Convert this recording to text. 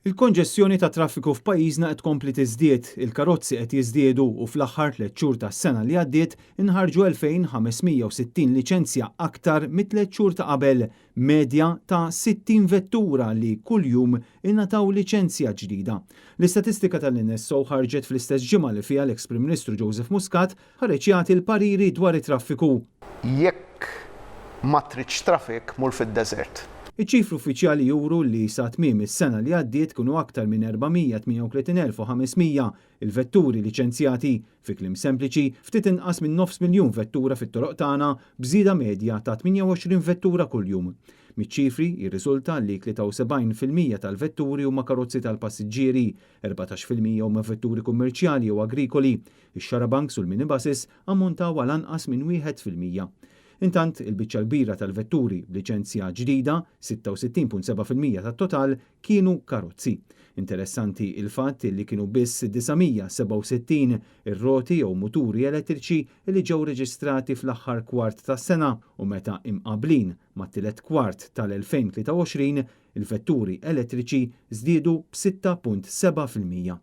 Il-konġestjoni ta' traffiku f'pajjiżna qed tkompli tiżdied, il-karozzi qed jiżdiedu u fl-aħħar 3 xhur tas-sena li għaddiet inħarġu 2560 liċenzja aktar mit-3 xhur ta' qabel, medja ta' 60 vettura li kuljum ingħataw liċenzja ġdida. L-istatistika tal-NSO ħarġet fl-istess ġimgħa li fiha l-eks Prim Ministru Joseph Muscat ħareġ jagħti l-pariri dwar it-traffiku. Jekk ma tridx traffic mur fid-deżert. Iċ-ċifru uffiċjali juru li sa tmiem is-sena li għaddiet kienu aktar minn 438,500 il-vetturi liċenzjati, fi kliem sempliċi ftit inqas minn 500,000 vettura fit-toroq tagħna b'żieda medja ta' 28 vettura kuljum. Miċ-ċifri jirriżulta li 73% tal-vetturi huma karozzi tal-passiġġieri, 14% huma vetturi kummerċjali u agrikoli, ix-xarabanks u l-minibuses ammontaw għal anqas minn 1%. Intant il-biċċa kbira tal-vetturi b'liċenzja ġdida, 66.7% tat-total, kienu karozzi. Interessanti il-fatt li kienu biss 967 ir-roti jew muturi elettriċi li ġew reġistrati fl-aħħar kwart tas-sena u meta imqablin mat-tielet kwart tal-2023 il-vetturi elettriċi żdiedu b'6.7%.